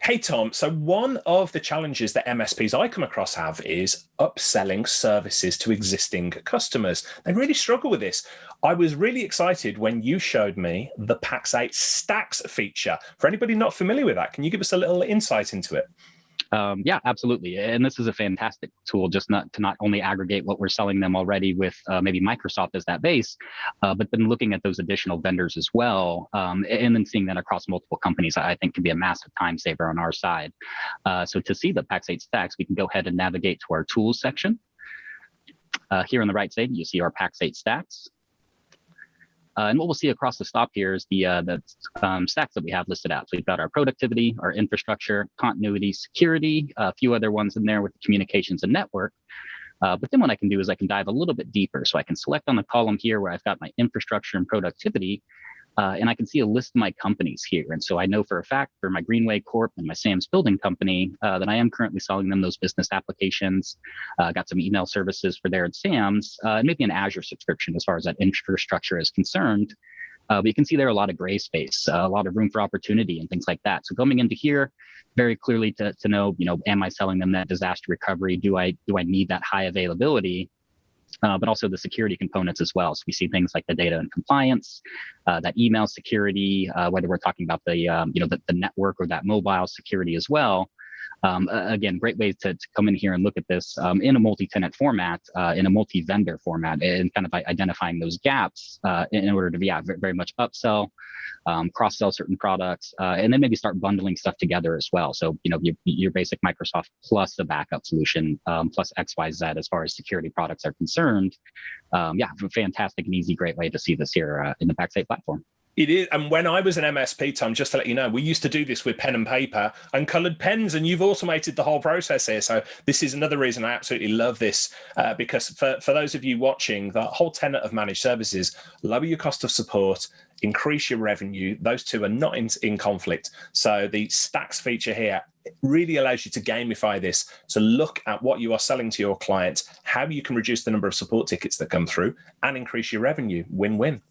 Hey, Tom. So one of the challenges that MSPs I come across have is upselling services to existing customers. They really struggle with this. I was really excited when you showed me the Pax8 STAX feature. For anybody not familiar with that, can you give us a little insight into it? Yeah, absolutely. And this is a fantastic tool, just not only aggregate what we're selling them already with maybe Microsoft as that base, but then looking at those additional vendors as well, and then seeing that across multiple companies, I think can be a massive time saver on our side. So to see the Pax8 STAX, we can go ahead and navigate to our tools section. Here on the right side, you see our Pax8 STAX. And what we'll see across the top here is the stacks that we have listed out. So we've got our productivity, our infrastructure, continuity, security, a few other ones in there with communications and network. But then what I can do is I can dive a little bit deeper. So I can select on the column here where I've got my infrastructure and productivity, and I can see a list of my companies here. And so I know for a fact for my Greenway Corp and my Sam's Building Company that I am currently selling them those business applications. Got some email services for there at Sam's, and maybe an Azure subscription as far as that infrastructure is concerned. But you can see there a lot of gray space, a lot of room for opportunity and things like that. So coming into here, very clearly to know, am I selling them that disaster recovery? Do I need that high availability? But also the security components as well. So we see things like the data and compliance, that email security, whether we're talking about the network or that mobile security as well. Again, great ways to come in here and look at this in a multi-tenant format, in a multi-vendor format, and kind of identifying those gaps in order to, very much upsell, cross-sell certain products, and then maybe start bundling stuff together as well. So, your basic Microsoft plus the backup solution, plus XYZ as far as security products are concerned. Fantastic and easy, great way to see this here in the Pax8 platform. It is. And when I was an MSP, Tom, just to let you know, we used to do this with pen and paper and colored pens, and you've automated the whole process here. So this is another reason I absolutely love this, because for those of you watching, the whole tenet of managed services, lower your cost of support, increase your revenue. Those two are not in conflict. So the STAX feature here really allows you to gamify this, to look at what you are selling to your clients, how you can reduce the number of support tickets that come through and increase your revenue. Win-win.